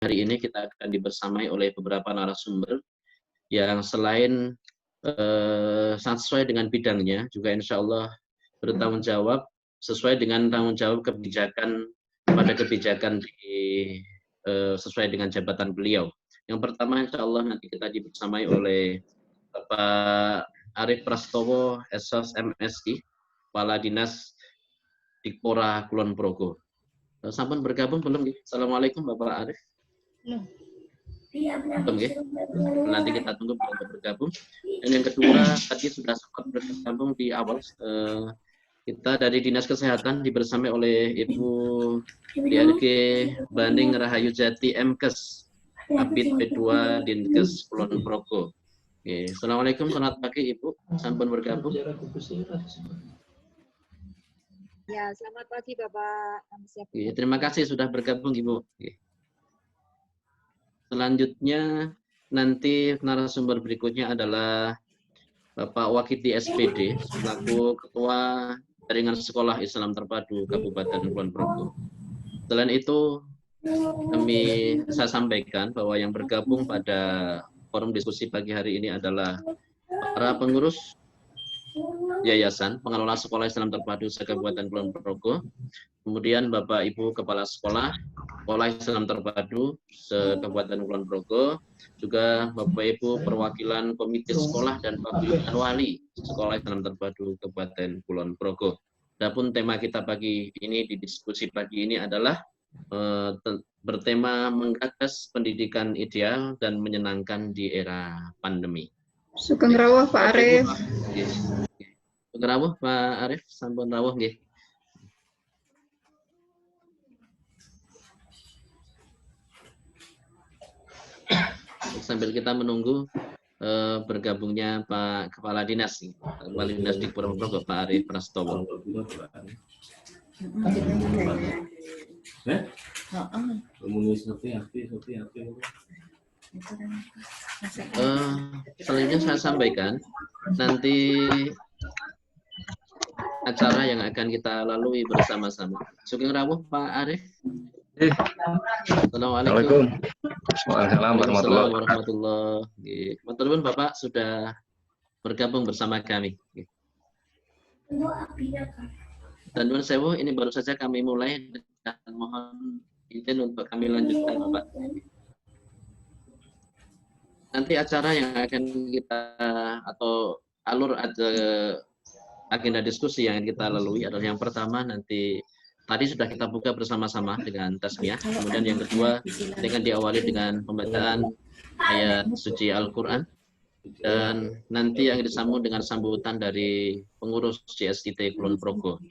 hari ini kita akan dibersamai oleh beberapa narasumber yang selain sangat sesuai dengan bidangnya, juga insya Allah bertanggung jawab sesuai dengan tanggung jawab kebijakan sesuai dengan jabatan beliau. Yang pertama insya Allah nanti kita dibersamai oleh Bapak Arif Prastowo, SOS MSI, Kepala Dinas Dikpora Kulon Progo. Sampun bergabung belum? Assalamualaikum Bapak Arif. Belum ya? Nanti kita tunggu beliau bergabung. Dan yang kedua tadi sudah sempat bergabung di awal. Kita dari Dinas Kesehatan dibersamai oleh Ibu DRG Banding Rahayu Jati MKes, Kabid P2 Dinkes Kulon Progo. Oke, Assalamualaikum, selamat pagi Ibu. Sampun bergabung. Ya, selamat pagi Bapak. Oke, terima kasih sudah bergabung Ibu. Oke. Selanjutnya nanti narasumber berikutnya adalah Bapak Wakiti SPD selaku Ketua Jaringan Sekolah Islam Terpadu Kabupaten Kulon Progo. Selain itu saya sampaikan bahwa yang bergabung pada forum diskusi pagi hari ini adalah para pengurus Yayasan Pengelola Sekolah Islam Terpadu se-Kabupaten Kulon Progo, kemudian Bapak Ibu Kepala Sekolah Islam Terpadu se-Kabupaten Kulon Progo, juga Bapak Ibu perwakilan Komite Sekolah dan Paguyuban Wali Sekolah Islam Terpadu Kabupaten Kulon Progo. Adapun tema kita pagi ini di diskusi pagi ini adalah bertema menggagas pendidikan ideal dan menyenangkan di era pandemi. Sugeng rawuh Pak Arif. Sugeng rawuh Pak Arif, sampun rawuh nggih. Sambil kita menunggu bergabungnya Pak Kepala Dinas, Kepala Dinas di Kulon Progo, Pak Arif Prastowo. Selanjutnya saya sampaikan nanti acara yang akan kita lalui bersama-sama. Sugeng rawuh Pak Arif. Assalamualaikum. Waalaikumsalam warahmatullahi wabarakatuh. Bapak sudah bergabung bersama kami. Dan Nuwun Sewu, ini baru saja kami mulai dan mohon izin untuk kami lanjutkan Bapak. Nanti acara yang akan kita atau alur agenda diskusi yang kita lalui adalah yang pertama nanti tadi sudah kita buka bersama-sama dengan tasmiyah, kemudian yang kedua dengan diawali dengan pembacaan ayat suci Al-Quran, dan nanti yang disambung dengan sambutan dari pengurus JSIT Kulon Progo.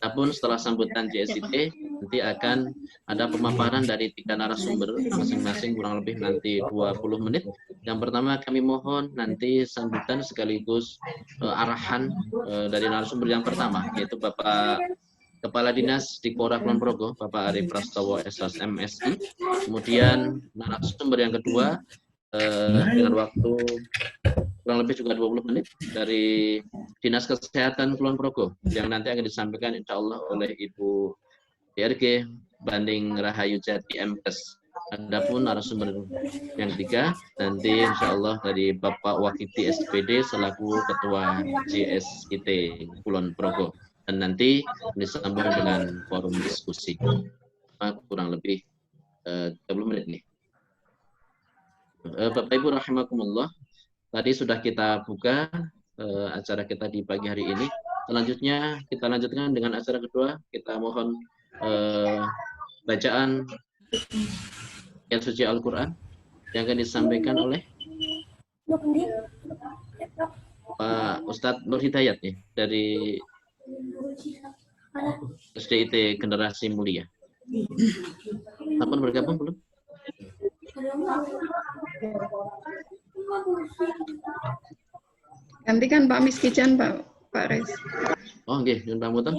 Adapun setelah sambutan JSIT nanti akan ada pemaparan dari 3 narasumber masing-masing kurang lebih nanti 20 menit. Yang pertama kami mohon nanti sambutan sekaligus arahan dari narasumber yang pertama, yaitu Bapak Kepala Dinas Dikpora Kulon Progo, Bapak Arif Prastowo SOS MSI. Kemudian narasumber yang kedua dengan waktu kurang lebih juga 20 menit dari Dinas Kesehatan Kulon Progo yang nanti akan disampaikan insya Allah oleh Ibu DRG Banding Rahayu Jati MKes. Adapun narasumber yang ketiga nanti insya Allah dari Bapak Wakiti SPD selaku Ketua JSIT Kulon Progo, dan nanti disambung dengan forum diskusi kurang lebih 30 menit nih. Bapak Ibu rahimakumullah, tadi sudah kita buka acara kita di pagi hari ini. Selanjutnya kita lanjutkan dengan acara kedua. Kita mohon bacaan ayat suci Al-Quran yang akan disampaikan oleh Pak Ustadz Nur Hidayat nih, dari SDIT Generasi Mulia. Kapan bergabung belum? Gantikan Pak Miskijan, Pak Rez. Oh, nggih, Pak Mutan.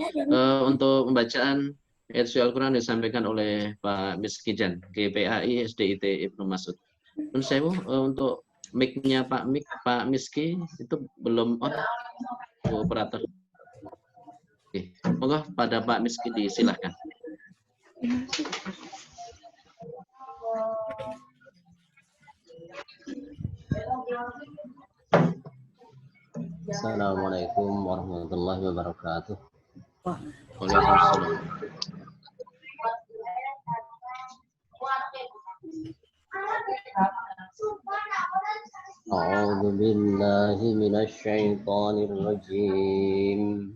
Untuk pembacaan ayat suci Al-Quran disampaikan oleh Pak Miskijan, GPAI SDIT Ibnu Masud. Dan saya untuk mic-nya Pak Miski itu belum on, operator. Oke, monggo pada Pak Miski disilahkan. Assalamualaikum warahmatullahi wabarakatuh. Waalaikumsalam. A'udzu billahi minasy syaithanir rajim.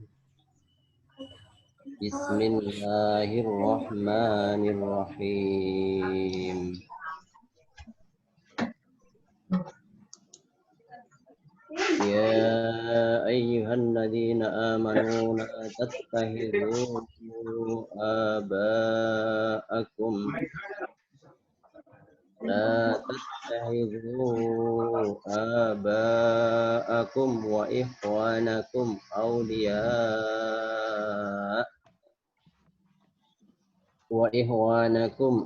Bismillahirrahmanirrahim. Ya ayyuhalladzina amanu la tattakhidhu aba'akum wa ikhwanakum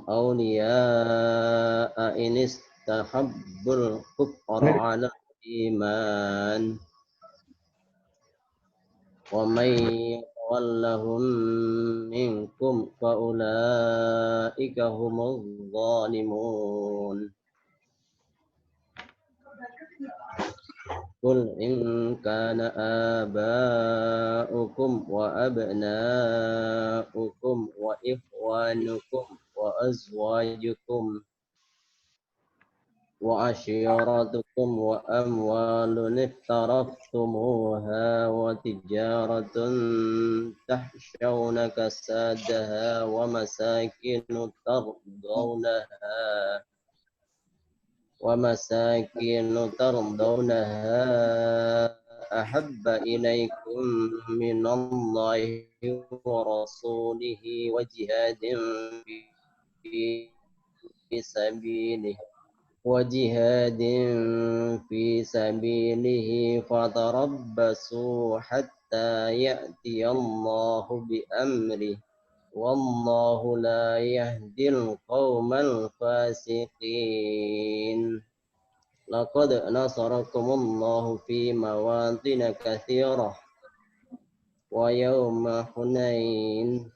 awliya'a in istahabbul kufra 'ala iman wa may yatawallahum minkum fa ulaika humuz zalimun. Qul in kana aba'ukum wa abna'ukum wa ikhwanukum wa azwajukum wa ashiratukum wa amwalun iftaraftumuha wa tijaratun tahshawna kasadaha wa masakinu tardawnaha ahabba ilaikum minallahi wa rasulihi wa jihadin fi sabilihi fatarabbasu hatta ya'tiyallahu bi amrihi wallahu la yahdil qaumal fasiqin. Laqad nasarakumullahu fi mawatin katsirah wa yawma Hunain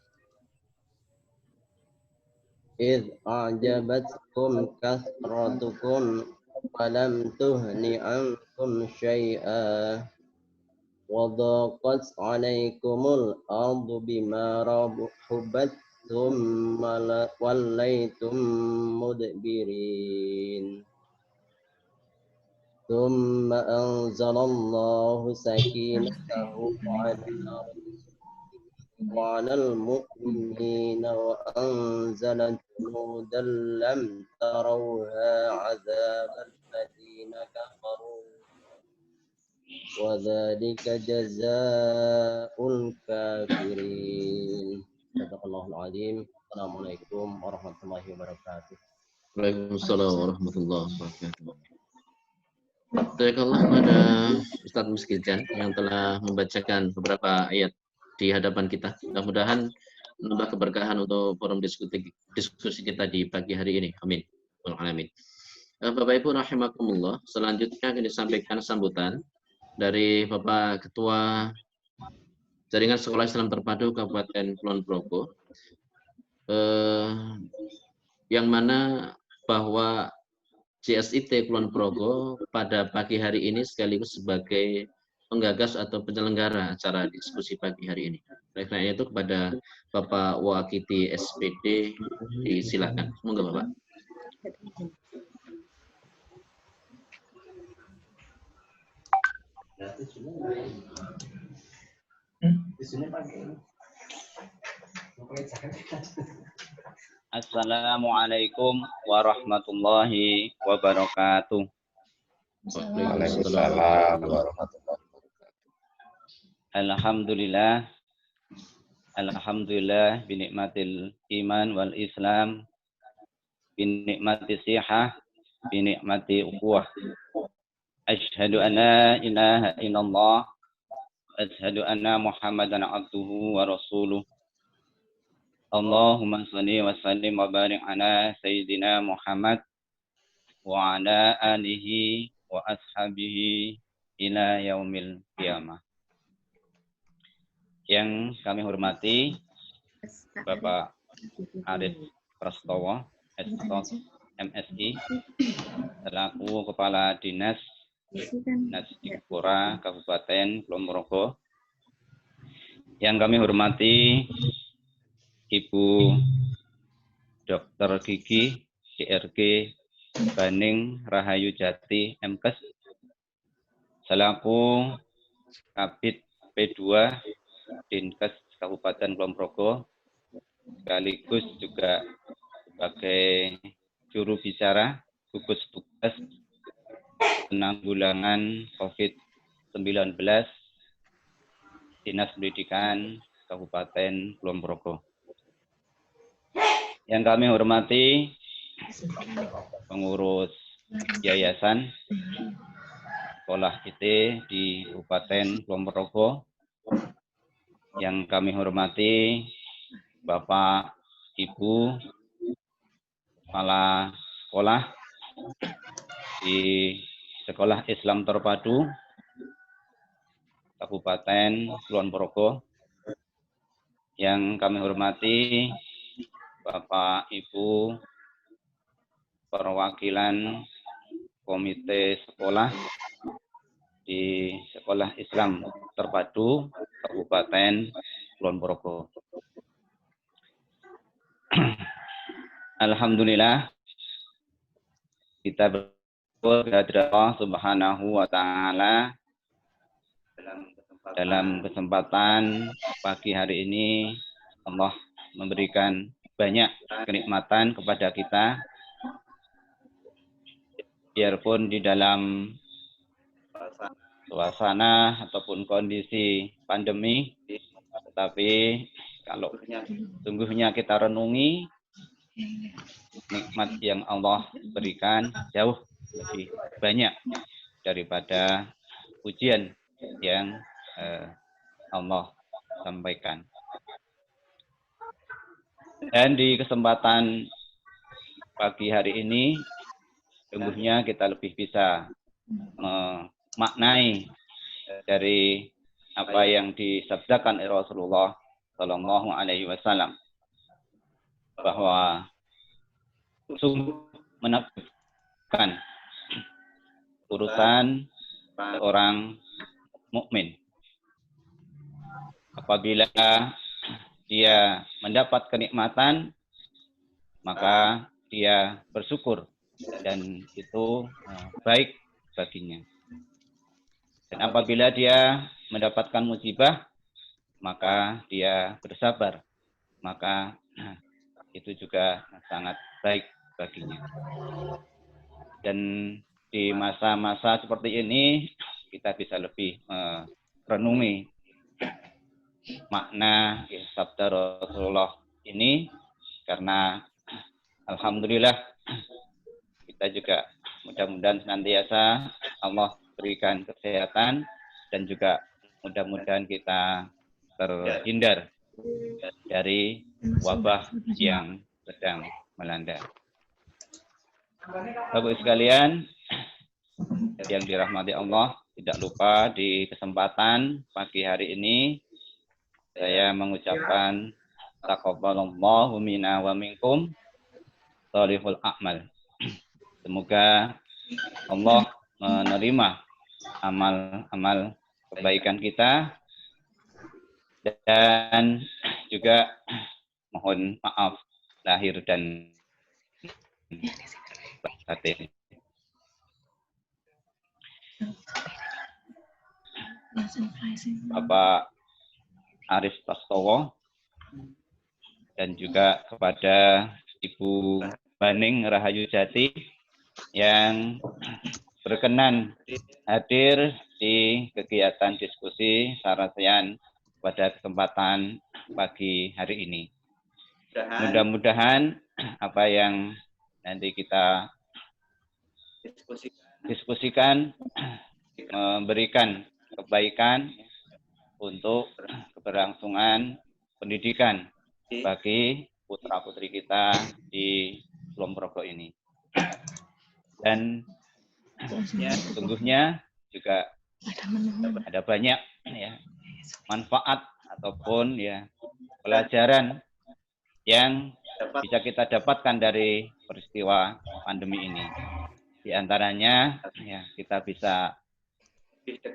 إذ أعجبتكم كثرتكم فلم تغن عنكم شيئا وضاقت عليكم الأرض بما رحبت ثم وليتم مدبرين ثم أنزل الله سكينته وعلى المؤمنين وأنزل جنودا لم تروها عذاب الذين كفروا وذلك جزاء الكافرين. Sadaqallahul azim. Assalamualaikum warahmatullahi wabarakatuh. Waalaikumsalam warahmatullahi wabarakatuh. Terima kepada Ustaz Miskijan yang telah membacakan beberapa ayat di hadapan kita. Mudah-mudahan menambah keberkahan untuk forum diskusi kita di pagi hari ini. Amin. Amin. Bapak Ibu rahimakumullah, selanjutnya akan disampaikan sambutan dari Bapak Ketua Jaringan Sekolah Islam Terpadu Kabupaten Kulon Progo, yang mana bahwa JSIT Kulon Progo pada pagi hari ini sekaligus sebagai penggagas atau penyelenggara acara diskusi pagi hari ini. Oleh karena itu kepada Bapak Wakiti SPD disilakan. Semoga Bapak. Assalamualaikum warahmatullahi wabarakatuh. Waalaikumsalam warahmatullahi wabarakatuh. Alhamdulillah binikmatil iman wal islam, binikmati sihah, binikmati ukhuwah. Asyhadu an la ilaha illallah, asyhadu anna Muhammadan abduhu wa rasuluh. Allahumma shalli wa sallim wa barik ala sayyidina Muhammad wa ala alihi wa ashabihi ila yaumil qiyamah. Yang kami hormati Bapak Arif Prastowo, MSI, selaku Kepala Dinas Nasdipura, Kabupaten Kulon Progo. Yang kami hormati Ibu Dr. Gigi, DRG Baning Rahayu Jati, MKes, selaku Kabid P2 Dinkes Kabupaten Kulon Progo, sekaligus juga sebagai juru bicara gugus tugas penanggulangan COVID-19 Dinas Pendidikan Kabupaten Kulon Progo. Yang kami hormati pengurus yayasan sekolah IT di Kabupaten Kulon Progo. Yang kami hormati Bapak, Ibu, kepala sekolah di Sekolah Islam Terpadu Kabupaten Kulon Progo. Yang kami hormati Bapak, Ibu, perwakilan komite sekolah di Sekolah Islam Terpadu Kabupaten Kulon Progo. Alhamdulillah, kita bersyukur kepada Allah Subhanahu wa Ta'ala dalam kesempatan pagi hari ini. Allah memberikan banyak kenikmatan kepada kita, biarpun di dalam suasana ataupun kondisi pandemi, tetapi kalau sungguhnya kita renungi, nikmat yang Allah berikan jauh lebih banyak daripada ujian yang Allah sampaikan. Dan di kesempatan pagi hari ini, sungguhnya kita lebih bisa memaknai dari apa yang disabdakan Rasulullah Shallallahu Alaihi Wasallam, bahwa sungguh menakjubkan urusan seorang mukmin apabila dia mendapat kenikmatan, maka dia bersyukur dan itu baik baginya. Dan apabila dia mendapatkan musibah, maka dia bersabar, maka itu juga sangat baik baginya. Dan di masa-masa seperti ini kita bisa lebih renungi makna sabda Rasulullah ini, karena alhamdulillah kita juga mudah-mudahan senantiasa Allah berikan kesehatan dan juga mudah-mudahan kita terhindar dari wabah yang sedang melanda. Bapak sekalian yang dirahmati Allah, tidak lupa di kesempatan pagi hari ini saya mengucapkan taqabbalallahu minna wa minkum shalihul a'mal. Semoga Allah menerima amal-amal kebaikan kita, dan juga mohon maaf lahir dan batin. Bapak Arif Prastowo dan juga kepada Ibu Baning Rahayu Jati yang berkenan hadir di kegiatan diskusi sarasian pada kesempatan pagi hari ini. Mudah-mudahan apa yang nanti kita diskusikan memberikan kebaikan untuk keberlangsungan pendidikan bagi putra-putri kita di Kulon Progo ini. Dan sungguhnya juga ada banyak ya manfaat ataupun ya pelajaran yang bisa kita dapatkan dari peristiwa pandemi ini. Di antaranya ya kita bisa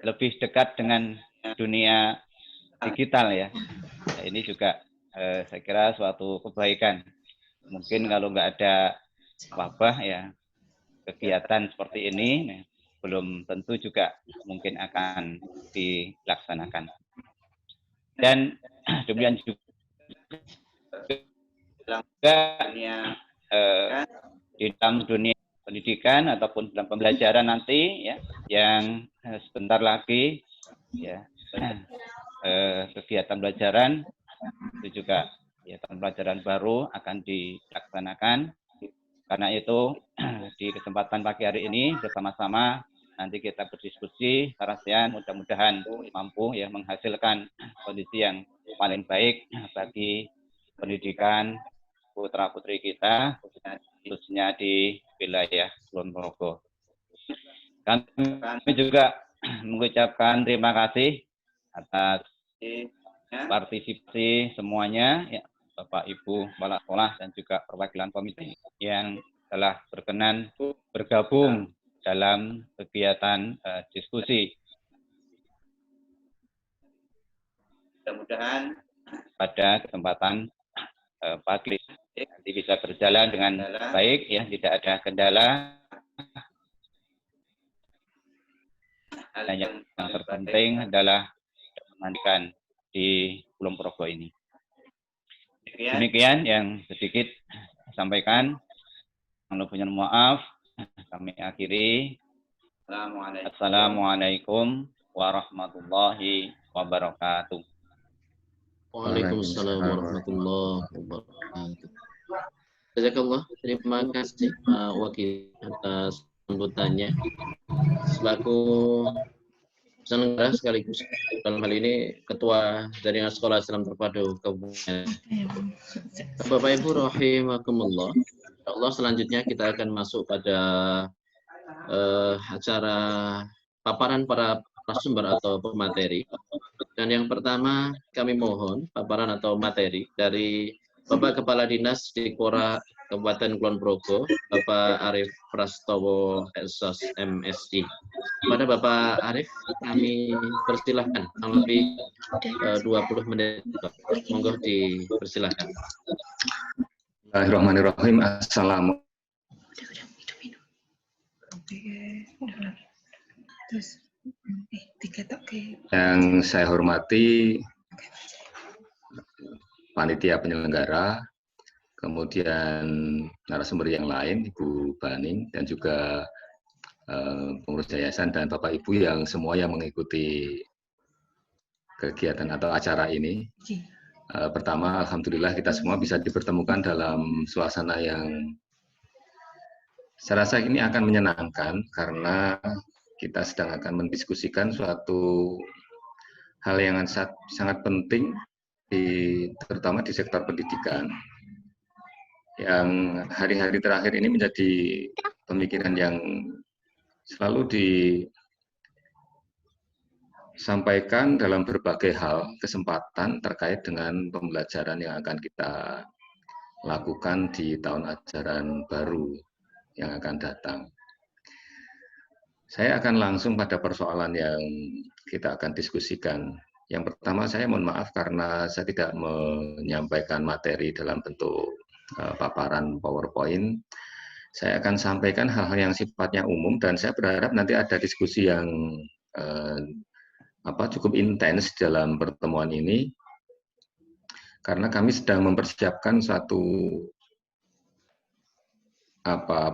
lebih dekat dengan dunia digital ya. Nah, ini juga saya kira suatu kebaikan. Mungkin kalau nggak ada wabah ya kegiatan seperti ini belum tentu juga mungkin akan dilaksanakan. Dan demikian juga di dalam dunia pendidikan ataupun dalam pembelajaran nanti ya yang sebentar lagi ya kegiatan pembelajaran itu juga ya pembelajaran baru akan dilaksanakan. Karena itu di kesempatan pagi hari ini bersama-sama nanti kita berdiskusi karena mudah-mudahan mampu ya menghasilkan kondisi yang paling baik bagi pendidikan putra-putri kita khususnya di wilayah Kulon Progo. Kami juga mengucapkan terima kasih atas partisipasi semuanya ya, Bapak Ibu kepala sekolah dan juga perwakilan komite yang telah berkenan bergabung dalam kegiatan diskusi. Mudah-mudahan pada kesempatan pagi nanti bisa berjalan dengan baik ya, tidak ada kendala. Hal yang terpenting adalah memandikan di Kulon Progo ini. Demikian yang sedikit sampaikan. Mohon maaf, kami akhiri. Assalamualaikum warahmatullahi wabarakatuh. Waalaikumsalam warahmatullahi wabarakatuh. Jazakallah, terima kasih Wakil atas sambutannya. Selaku penyelenggara sekaligus dalam hal ini Ketua Jaringan Sekolah Islam Terpadu Kabupaten. Bapak Ibu rahimakumullah. Allah selanjutnya kita akan masuk pada acara paparan para narasumber atau pemateri. Dan yang pertama kami mohon paparan atau materi dari Bapak Kepala Dinas Dikora Kabupaten Kulon Progo, Bapak Arif Prastowo SOS MSI. Kepada Bapak Arif, kami persilahkan kurang lebih 20 menit. Monggo dipersilahkan. Bismillahirrahmanirrahim. Assalamualaikum. Yang saya hormati panitia penyelenggara, kemudian narasumber yang lain, Ibu Baning, dan juga pengurus yayasan dan Bapak Ibu yang semua yang mengikuti kegiatan atau acara ini. Pertama, alhamdulillah kita semua bisa dipertemukan dalam suasana yang saya rasa ini akan menyenangkan karena kita sedang akan mendiskusikan suatu hal yang sangat penting terutama di sektor pendidikan yang hari-hari terakhir ini menjadi pemikiran yang selalu disampaikan dalam berbagai hal kesempatan terkait dengan pembelajaran yang akan kita lakukan di tahun ajaran baru yang akan datang. Saya akan langsung pada persoalan yang kita akan diskusikan. Yang pertama, saya mohon maaf karena saya tidak menyampaikan materi dalam bentuk paparan PowerPoint. Saya akan sampaikan hal-hal yang sifatnya umum dan saya berharap nanti ada diskusi yang cukup intens dalam pertemuan ini karena kami sedang mempersiapkan suatu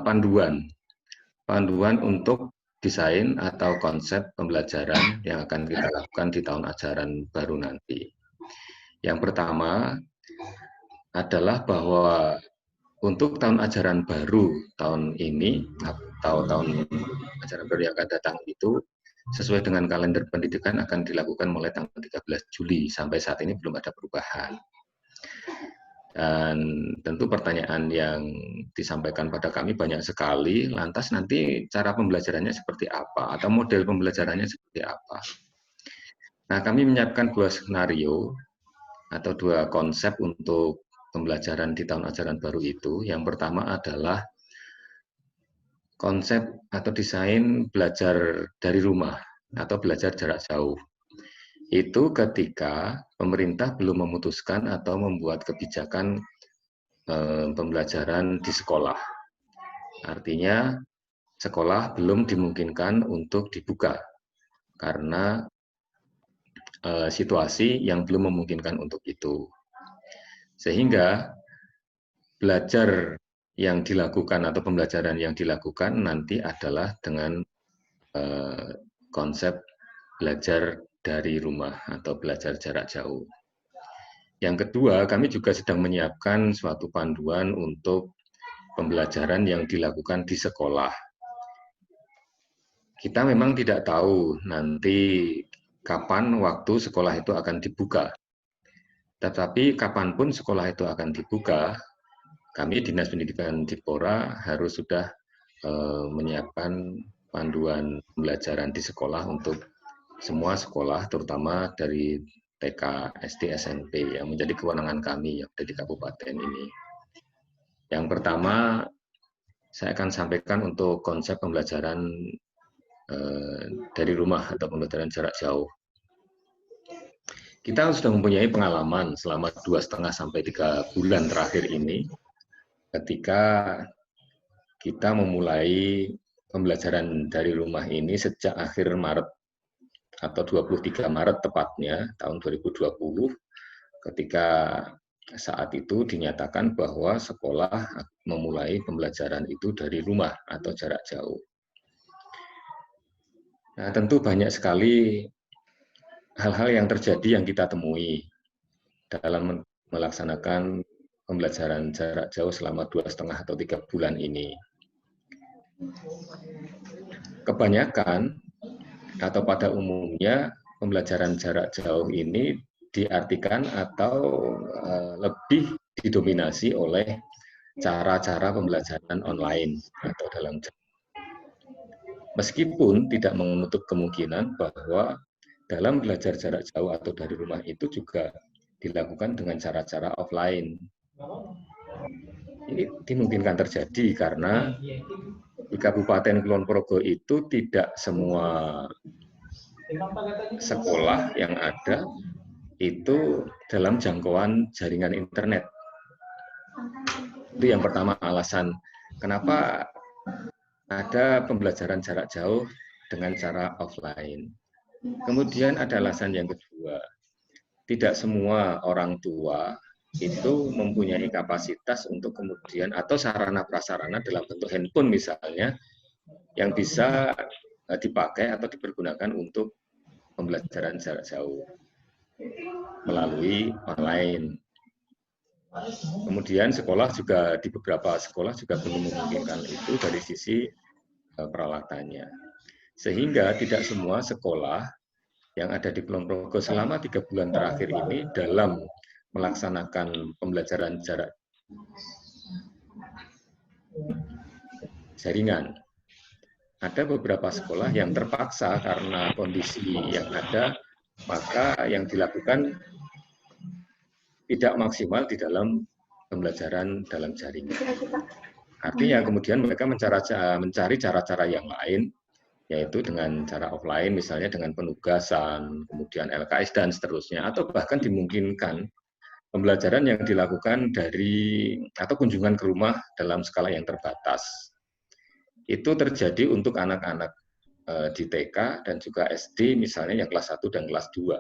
panduan untuk desain atau konsep pembelajaran yang akan kita lakukan di tahun ajaran baru nanti. Yang pertama adalah bahwa untuk tahun ajaran baru tahun ini atau tahun ajaran baru yang akan datang itu sesuai dengan kalender pendidikan akan dilakukan mulai tanggal 13 Juli. Sampai saat ini belum ada perubahan. Dan tentu pertanyaan yang disampaikan pada kami banyak sekali, lantas nanti cara pembelajarannya seperti apa, atau model pembelajarannya seperti apa. Nah, kami menyiapkan 2 skenario, atau 2 konsep untuk pembelajaran di tahun ajaran baru itu. Yang pertama adalah konsep atau desain belajar dari rumah atau belajar jarak jauh. Itu ketika pemerintah belum memutuskan atau membuat kebijakan pembelajaran di sekolah. Artinya sekolah belum dimungkinkan untuk dibuka karena situasi yang belum memungkinkan untuk itu. Sehingga belajar yang dilakukan atau pembelajaran yang dilakukan nanti adalah dengan konsep belajar dari rumah atau belajar jarak jauh. Yang kedua, kami juga sedang menyiapkan suatu panduan untuk pembelajaran yang dilakukan di sekolah. Kita memang tidak tahu nanti kapan waktu sekolah itu akan dibuka. Tetapi kapanpun sekolah itu akan dibuka, kami Dinas Pendidikan Dipora harus sudah menyiapkan panduan pembelajaran di sekolah untuk semua sekolah, terutama dari TK, SD, SMP yang menjadi kewenangan kami yang ada di kabupaten ini. Yang pertama, saya akan sampaikan untuk konsep pembelajaran dari rumah atau pembelajaran jarak jauh. Kita sudah mempunyai pengalaman selama 2,5 sampai 3 bulan terakhir ini, ketika kita memulai pembelajaran dari rumah ini sejak akhir Maret atau 23 Maret tepatnya tahun 2020, ketika saat itu dinyatakan bahwa sekolah memulai pembelajaran itu dari rumah atau jarak jauh. Nah, tentu banyak sekali hal-hal yang terjadi yang kita temui dalam melaksanakan pembelajaran jarak jauh selama 2,5 atau 3 bulan ini. Kebanyakan atau pada umumnya pembelajaran jarak jauh ini diartikan atau lebih didominasi oleh cara-cara pembelajaran online atau dalam meskipun tidak menutup kemungkinan bahwa dalam belajar jarak jauh atau dari rumah itu juga dilakukan dengan cara-cara offline. Ini dimungkinkan terjadi karena di Kabupaten Kulon Progo itu tidak semua sekolah yang ada itu dalam jangkauan jaringan internet. Itu yang pertama alasan kenapa ada pembelajaran jarak jauh dengan cara offline. Kemudian ada alasan yang kedua, tidak semua orang tua itu mempunyai kapasitas untuk kemudian atau sarana prasarana dalam bentuk handphone misalnya yang bisa dipakai atau dipergunakan untuk pembelajaran jarak jauh melalui online. Kemudian sekolah juga di beberapa sekolah juga belum memungkinkan itu dari sisi peralatannya. Sehingga tidak semua sekolah yang ada di Kulon Progo selama 3 bulan terakhir ini dalam melaksanakan pembelajaran jarak jaringan. Ada beberapa sekolah yang terpaksa karena kondisi yang ada, maka yang dilakukan tidak maksimal di dalam pembelajaran dalam jaringan. Artinya kemudian mereka mencari cara-cara yang lain, yaitu dengan cara offline, misalnya dengan penugasan, kemudian LKS dan seterusnya, atau bahkan dimungkinkan pembelajaran yang dilakukan dari atau kunjungan ke rumah dalam skala yang terbatas. Itu terjadi untuk anak-anak di TK dan juga SD misalnya yang kelas 1 dan kelas 2.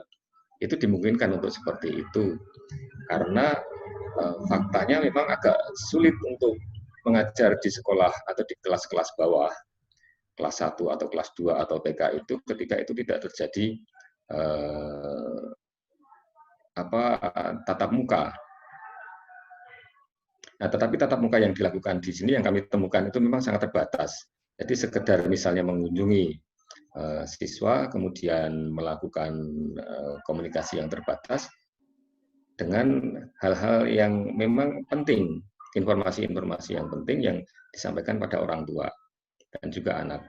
Itu dimungkinkan untuk seperti itu. Karena faktanya memang agak sulit untuk mengajar di sekolah atau di kelas-kelas bawah, kelas 1 atau kelas 2 atau TK itu ketika itu tidak terjadi tatap muka. Nah, tetapi tatap muka yang dilakukan di sini yang kami temukan itu memang sangat terbatas. Jadi sekedar misalnya mengunjungi siswa, kemudian melakukan komunikasi yang terbatas dengan hal-hal yang memang penting, informasi-informasi yang penting yang disampaikan pada orang tua dan juga anak.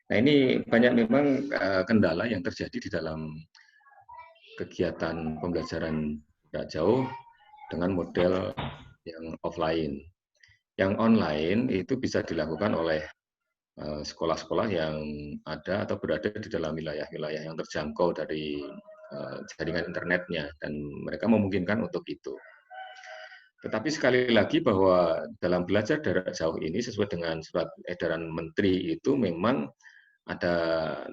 Nah, ini banyak memang kendala yang terjadi di dalam kegiatan pembelajaran jarak jauh dengan model yang offline. Yang online itu bisa dilakukan oleh sekolah-sekolah yang ada atau berada di dalam wilayah-wilayah yang terjangkau dari jaringan internetnya, dan mereka memungkinkan untuk itu. Tetapi sekali lagi bahwa dalam belajar jarak jauh ini sesuai dengan surat edaran Menteri itu memang ada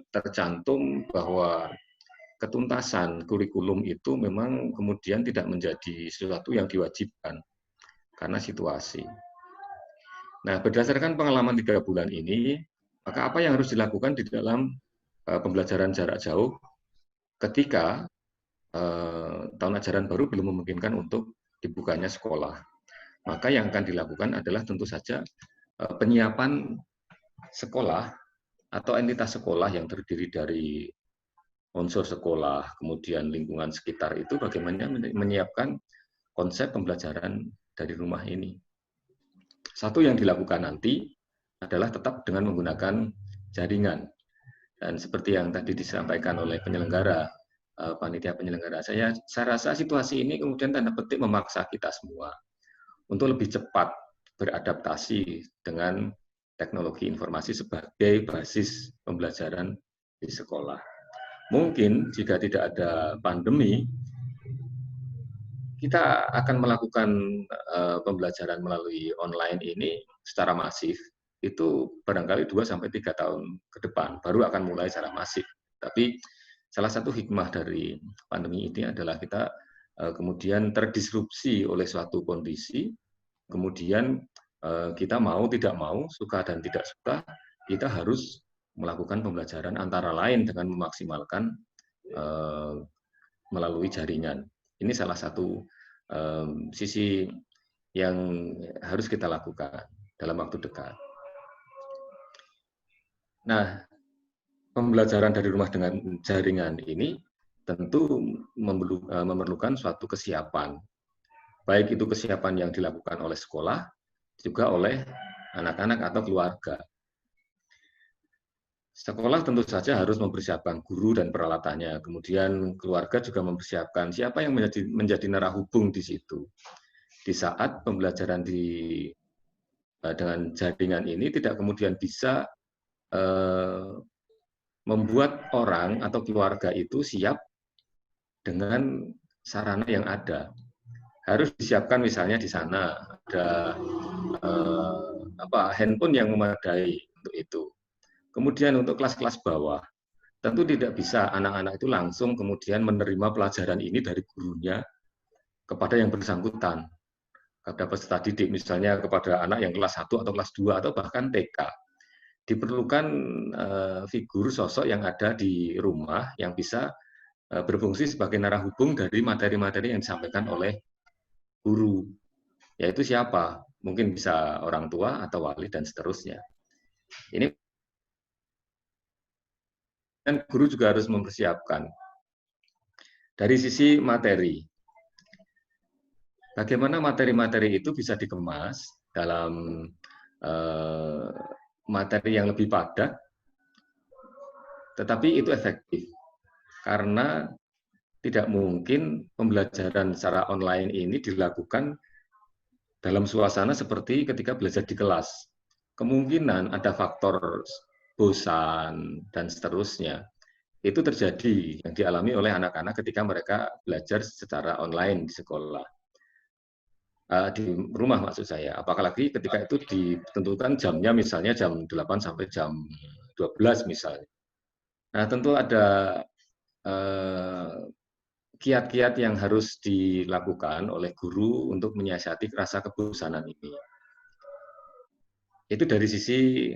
tercantum bahwa ketuntasan kurikulum itu memang kemudian tidak menjadi sesuatu yang diwajibkan karena situasi. Nah, berdasarkan pengalaman 3 bulan ini, maka apa yang harus dilakukan di dalam pembelajaran jarak jauh ketika tahun ajaran baru belum memungkinkan untuk dibukanya sekolah? Maka yang akan dilakukan adalah tentu saja penyiapan sekolah atau entitas sekolah yang terdiri dari unsur sekolah, kemudian lingkungan sekitar itu bagaimana menyiapkan konsep pembelajaran dari rumah ini. Satu yang dilakukan nanti adalah tetap dengan menggunakan jaringan. Dan seperti yang tadi disampaikan oleh penyelenggara, panitia penyelenggara, saya rasa situasi ini kemudian tanda petik memaksa kita semua untuk lebih cepat beradaptasi dengan teknologi informasi sebagai basis pembelajaran di sekolah. Mungkin jika tidak ada pandemi, kita akan melakukan pembelajaran melalui online ini secara masif, itu barangkali 2-3 tahun ke depan, baru akan mulai secara masif. Tapi salah satu hikmah dari pandemi ini adalah kita kemudian terdisrupsi oleh suatu kondisi, kemudian kita mau tidak mau, suka dan tidak suka, kita harus melakukan pembelajaran antara lain dengan memaksimalkan melalui jaringan. Ini salah satu sisi yang harus kita lakukan dalam waktu dekat. Nah, pembelajaran dari rumah dengan jaringan ini tentu memerlukan suatu kesiapan. Baik itu kesiapan yang dilakukan oleh sekolah, juga oleh anak-anak atau keluarga. Sekolah tentu saja harus mempersiapkan guru dan peralatannya. Kemudian keluarga juga mempersiapkan siapa yang menjadi narahubung di situ. Di saat pembelajaran dengan jaringan ini tidak kemudian bisa membuat orang atau keluarga itu siap dengan sarana yang ada. Harus disiapkan misalnya di sana ada handphone yang memadai untuk itu. Kemudian untuk kelas-kelas bawah, tentu tidak bisa anak-anak itu langsung kemudian menerima pelajaran ini dari gurunya kepada yang bersangkutan, kepada peserta didik, misalnya kepada anak yang kelas 1 atau kelas 2 atau bahkan TK. Diperlukan figur sosok yang ada di rumah yang bisa berfungsi sebagai narahubung dari materi-materi yang disampaikan oleh guru. Yaitu siapa? Mungkin bisa orang tua atau wali dan seterusnya. Ini dan guru juga harus mempersiapkan. Dari sisi materi, bagaimana materi-materi itu bisa dikemas dalam materi yang lebih padat, tetapi itu efektif. Karena tidak mungkin pembelajaran secara online ini dilakukan dalam suasana seperti ketika belajar di kelas. Kemungkinan ada faktor bosan, dan seterusnya. Itu terjadi yang dialami oleh anak-anak ketika mereka belajar secara online di sekolah. Di rumah maksud saya. Apalagi ketika itu ditentukan jamnya misalnya jam 8 sampai jam 12 misalnya. Nah, tentu ada kiat-kiat yang harus dilakukan oleh guru untuk menyiasati rasa kebosanan ini. Itu dari sisi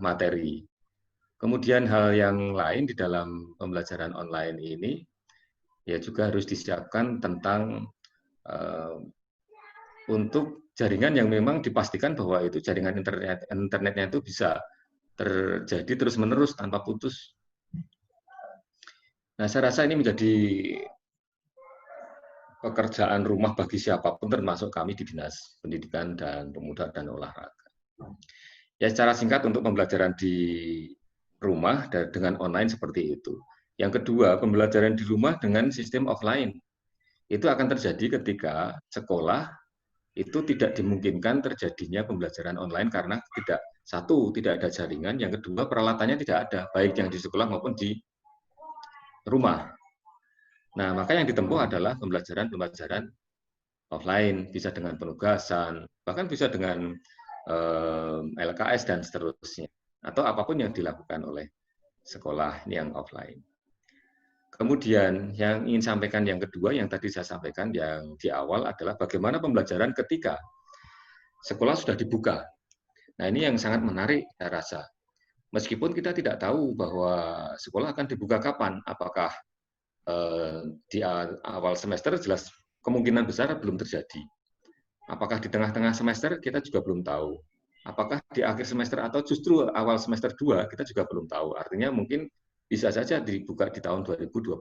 materi. Kemudian hal yang lain di dalam pembelajaran online ini ya juga harus disiapkan tentang untuk jaringan yang memang dipastikan bahwa itu jaringan internetnya itu bisa terjadi terus-menerus tanpa putus. Nah, saya rasa ini menjadi pekerjaan rumah bagi siapapun termasuk kami di Dinas Pendidikan dan Pemuda dan Olahraga. Ya, secara singkat untuk pembelajaran di rumah dengan online seperti itu. Yang kedua, pembelajaran di rumah dengan sistem offline. Itu akan terjadi ketika sekolah itu tidak dimungkinkan terjadinya pembelajaran online karena Satu, tidak ada jaringan. Yang kedua, peralatannya tidak ada, baik yang di sekolah maupun di rumah. Nah, maka yang ditempuh adalah pembelajaran offline, bisa dengan penugasan, bahkan bisa dengan LKS dan seterusnya, atau apapun yang dilakukan oleh sekolah yang offline. Kemudian yang ingin sampaikan yang kedua, yang tadi saya sampaikan yang di awal adalah bagaimana pembelajaran ketika sekolah sudah dibuka. Nah, ini yang sangat menarik saya rasa. Meskipun kita tidak tahu bahwa sekolah akan dibuka kapan, apakah di awal semester, jelas kemungkinan besar belum terjadi. Apakah di tengah-tengah semester, kita juga belum tahu. Apakah di akhir semester atau justru awal semester 2, kita juga belum tahu. Artinya mungkin bisa saja dibuka di tahun 2021.